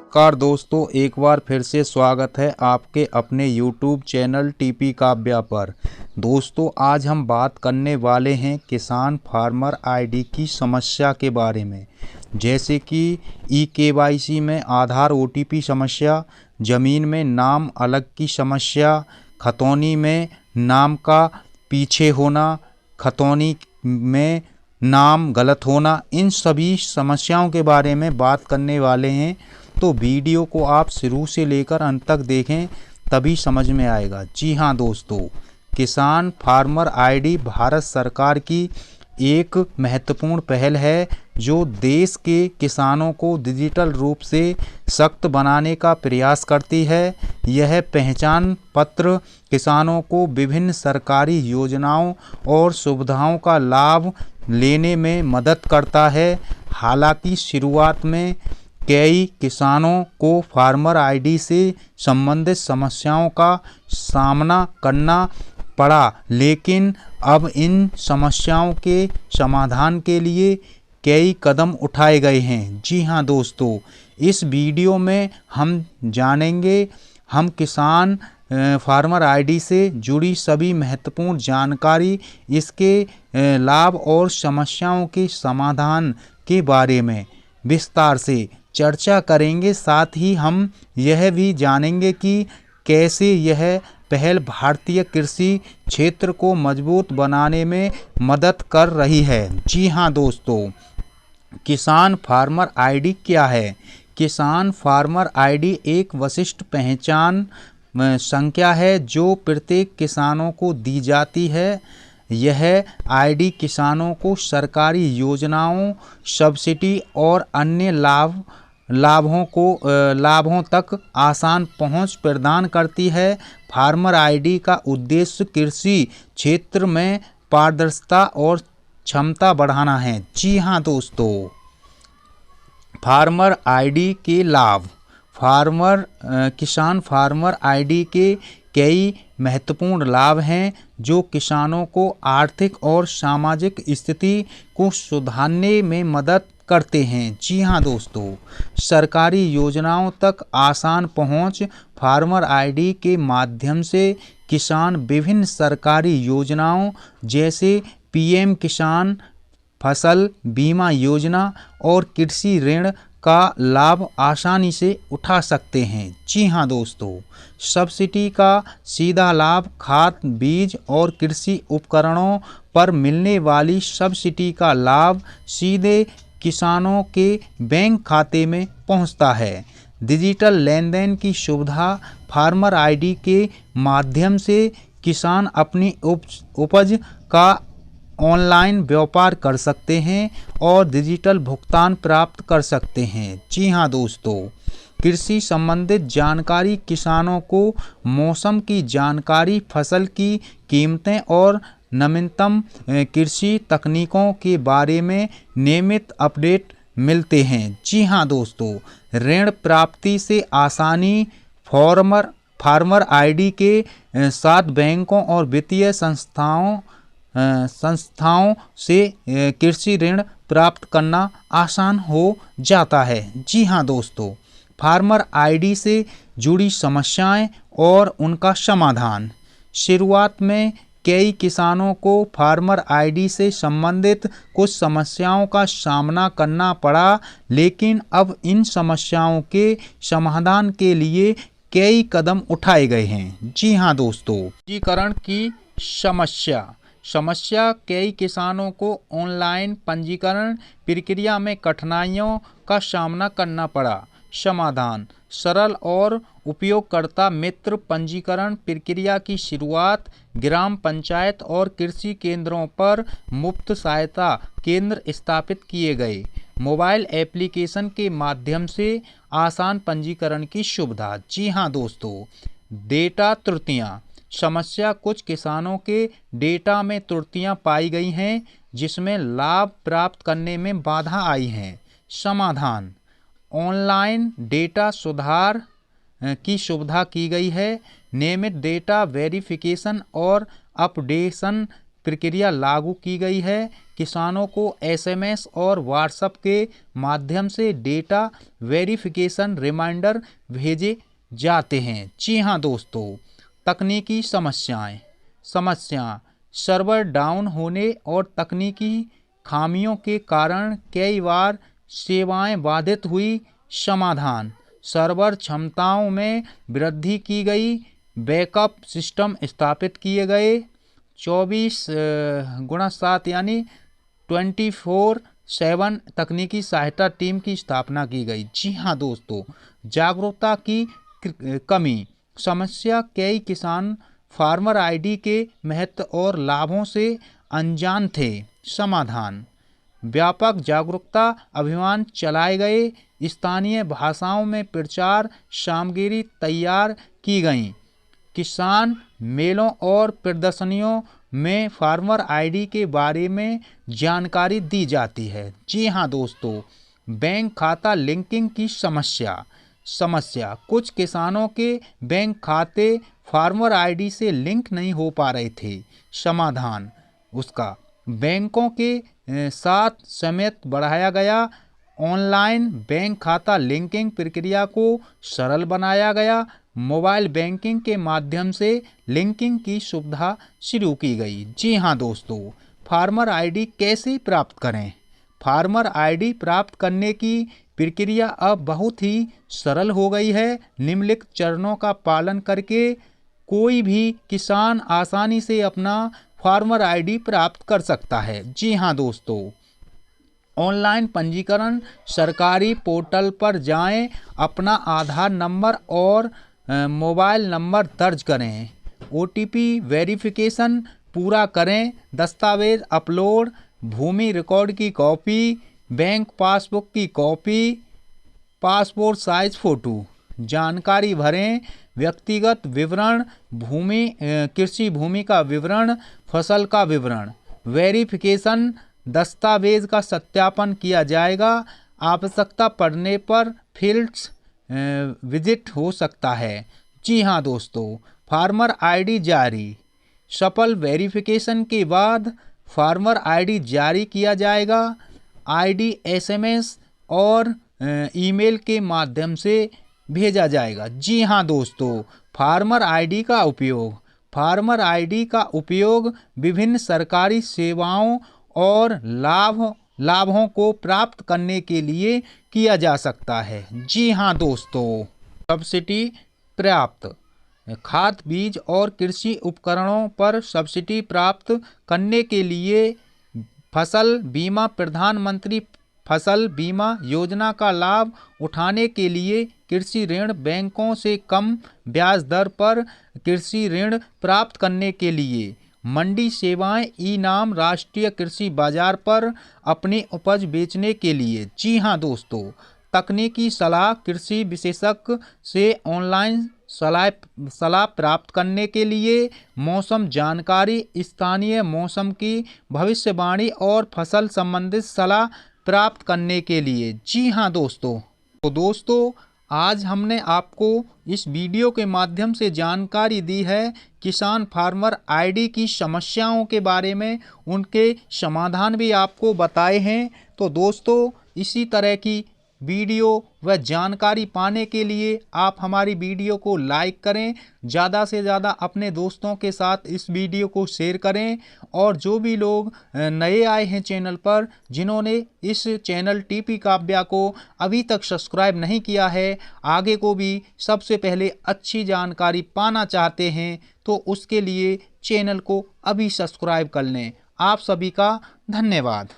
नमस्कार दोस्तों, एक बार फिर से स्वागत है आपके अपने YouTube चैनल टीपी काव्या पर। दोस्तों, आज हम बात करने वाले हैं किसान फार्मर आईडी की समस्या के बारे में। जैसे कि ई-केवाईसी में आधार ओटीपी समस्या, ज़मीन में नाम अलग की समस्या, खतौनी में नाम का पीछे होना, खतौनी में नाम गलत होना, इन सभी समस्याओं के बारे में बात करने वाले हैं। तो वीडियो को आप शुरू से लेकर अंत तक देखें, तभी समझ में आएगा। जी हाँ दोस्तों, किसान फार्मर आईडी भारत सरकार की एक महत्वपूर्ण पहल है जो देश के किसानों को डिजिटल रूप से सशक्त बनाने का प्रयास करती है। यह पहचान पत्र किसानों को विभिन्न सरकारी योजनाओं और सुविधाओं का लाभ लेने में मदद करता है। हालांकि शुरुआत में कई किसानों को फार्मर आईडी से संबंधित समस्याओं का सामना करना पड़ा, लेकिन अब इन समस्याओं के समाधान के लिए कई कदम उठाए गए हैं। जी हाँ दोस्तों, इस वीडियो में हम जानेंगे हम किसान फार्मर आईडी से जुड़ी सभी महत्वपूर्ण जानकारी, इसके लाभ और समस्याओं के समाधान के बारे में विस्तार से चर्चा करेंगे। साथ ही हम यह भी जानेंगे कि कैसे यह पहल भारतीय कृषि क्षेत्र को मजबूत बनाने में मदद कर रही है। जी हाँ दोस्तों, किसान फार्मर आईडी क्या है? किसान फार्मर आईडी एक विशिष्ट पहचान संख्या है जो प्रत्येक किसानों को दी जाती है। यह आईडी किसानों को सरकारी योजनाओं, सब्सिडी और अन्य लाभों तक आसान पहुंच प्रदान करती है। फार्मर आईडी का उद्देश्य कृषि क्षेत्र में पारदर्शिता और क्षमता बढ़ाना है। जी हाँ दोस्तों, फार्मर आईडी के लाभ। किसान फार्मर आईडी के कई महत्वपूर्ण लाभ हैं जो किसानों को आर्थिक और सामाजिक स्थिति को सुधारने में मदद करते हैं। जी हाँ दोस्तों, सरकारी योजनाओं तक आसान पहुंच। फार्मर आईडी के माध्यम से किसान विभिन्न सरकारी योजनाओं जैसे पीएम किसान फसल बीमा योजना और कृषि ऋण का लाभ आसानी से उठा सकते हैं। जी हाँ दोस्तों, सब्सिडी का सीधा लाभ। खाद, बीज और कृषि उपकरणों पर मिलने वाली सब्सिडी का लाभ सीधे किसानों के बैंक खाते में पहुंचता है। डिजिटल लेन देन की सुविधा। फार्मर आईडी के माध्यम से किसान अपनी उपज का ऑनलाइन व्यापार कर सकते हैं और डिजिटल भुगतान प्राप्त कर सकते हैं। जी हाँ दोस्तों, कृषि संबंधित जानकारी। किसानों को मौसम की जानकारी, फसल की कीमतें और नवीनतम कृषि तकनीकों के बारे में नियमित अपडेट मिलते हैं। जी हाँ दोस्तों, ऋण प्राप्ति से आसानी। फार्मर आईडी के साथ बैंकों और वित्तीय संस्थाओं से कृषि ऋण प्राप्त करना आसान हो जाता है। जी हाँ दोस्तों, फार्मर आईडी से जुड़ी समस्याएं और उनका समाधान। शुरुआत में कई किसानों को फार्मर आईडी से संबंधित कुछ समस्याओं का सामना करना पड़ा, लेकिन अब इन समस्याओं के समाधान के लिए कई कदम उठाए गए हैं। जी हाँ दोस्तों, पंजीकरण की समस्या कई किसानों को ऑनलाइन पंजीकरण प्रक्रिया में कठिनाइयों का सामना करना पड़ा। समाधान। सरल और उपयोगकर्ता मित्र पंजीकरण प्रक्रिया की शुरुआत। ग्राम पंचायत और कृषि केंद्रों पर मुफ्त सहायता केंद्र स्थापित किए गए। मोबाइल एप्लीकेशन के माध्यम से आसान पंजीकरण की सुविधा। जी हाँ दोस्तों, डेटा त्रुटियाँ। समस्या। कुछ किसानों के डेटा में त्रुटियां पाई गई हैं जिसमें लाभ प्राप्त करने में बाधा आई है। समाधान। ऑनलाइन डेटा सुधार की सुविधा की गई है। नियमित डेटा वेरिफिकेशन और अपडेशन प्रक्रिया लागू की गई है। किसानों को SMS और व्हाट्सएप के माध्यम से डेटा वेरिफिकेशन रिमाइंडर भेजे जाते हैं। जी हाँ दोस्तों, तकनीकी समस्या सर्वर डाउन होने और तकनीकी खामियों के कारण कई बार सेवाएं बाधित हुई। समाधान, सर्वर क्षमताओं में वृद्धि की गई, बैकअप सिस्टम स्थापित किए गए, 24x7 यानी 24/7 तकनीकी सहायता टीम की स्थापना की गई। जी हाँ दोस्तों, जागरूकता की कमी समस्या, कई किसान फार्मर आईडी के महत्व और लाभों से अनजान थे। समाधान, व्यापक जागरूकता अभियान चलाए गए, स्थानीय भाषाओं में प्रचार सामग्री तैयार की गई, किसान मेलों और प्रदर्शनियों में फार्मर आईडी के बारे में जानकारी दी जाती है। जी हाँ दोस्तों, बैंक खाता लिंकिंग की समस्या कुछ किसानों के बैंक खाते फार्मर आईडी से लिंक नहीं हो पा रहे थे। समाधान, उसका बैंकों के साथ समेत बढ़ाया गया, ऑनलाइन बैंक खाता लिंकिंग प्रक्रिया को सरल बनाया गया, मोबाइल बैंकिंग के माध्यम से लिंकिंग की सुविधा शुरू की गई। जी हाँ दोस्तों, फार्मर आईडी कैसे प्राप्त करें? फार्मर आईडी प्राप्त करने की प्रक्रिया अब बहुत ही सरल हो गई है। निम्नलिखित चरणों का पालन करके कोई भी किसान आसानी से अपना फार्मर आईडी प्राप्त कर सकता है। जी हाँ दोस्तों, ऑनलाइन पंजीकरण, सरकारी पोर्टल पर जाएं, अपना आधार नंबर और मोबाइल नंबर दर्ज करें, OTP वेरिफिकेशन पूरा करें, दस्तावेज अपलोड, भूमि रिकॉर्ड की कॉपी, बैंक पासबुक की कॉपी, पासपोर्ट साइज फोटो, जानकारी भरें, व्यक्तिगत विवरण, कृषि भूमि का विवरण, फसल का विवरण, वेरिफिकेशन दस्तावेज का सत्यापन किया जाएगा। आवश्यकता पड़ने पर फील्ड्स विजिट हो सकता है। जी हाँ दोस्तों, फार्मर आईडी जारी, सफल वेरिफिकेशन के बाद फार्मर आईडी जारी किया जाएगा। आईडी SMS और ईमेल के माध्यम से भेजा जाएगा। जी हाँ दोस्तों, फार्मर आईडी का उपयोग विभिन्न सरकारी सेवाओं और लाभों को प्राप्त करने के लिए किया जा सकता है। जी हाँ दोस्तों, सब्सिडी प्राप्त, खाद बीज और कृषि उपकरणों पर सब्सिडी प्राप्त करने के लिए फसल बीमा, प्रधानमंत्री फसल बीमा योजना का लाभ उठाने के लिए कृषि ऋण, बैंकों से कम ब्याज दर पर कृषि ऋण प्राप्त करने के लिए मंडी सेवाएं, ई-नाम, राष्ट्रीय कृषि बाजार पर अपनी उपज बेचने के लिए। जी हाँ दोस्तों, तकनीकी सलाह, कृषि विशेषज्ञ से ऑनलाइन सलाह प्राप्त करने के लिए मौसम जानकारी, स्थानीय मौसम की भविष्यवाणी और फसल संबंधित सलाह प्राप्त करने के लिए। जी हाँ दोस्तों, तो दोस्तों आज हमने आपको इस वीडियो के माध्यम से जानकारी दी है किसान फार्मर आईडी की समस्याओं के बारे में, उनके समाधान भी आपको बताए हैं। तो दोस्तों, इसी तरह की वीडियो व जानकारी पाने के लिए आप हमारी वीडियो को लाइक करें, ज़्यादा से ज़्यादा अपने दोस्तों के साथ इस वीडियो को शेयर करें। और जो भी लोग नए आए हैं चैनल पर, जिन्होंने इस चैनल टीपी काव्या को अभी तक सब्सक्राइब नहीं किया है, आगे को भी सबसे पहले अच्छी जानकारी पाना चाहते हैं, तो उसके लिए चैनल को अभी सब्सक्राइब कर लें। आप सभी का धन्यवाद।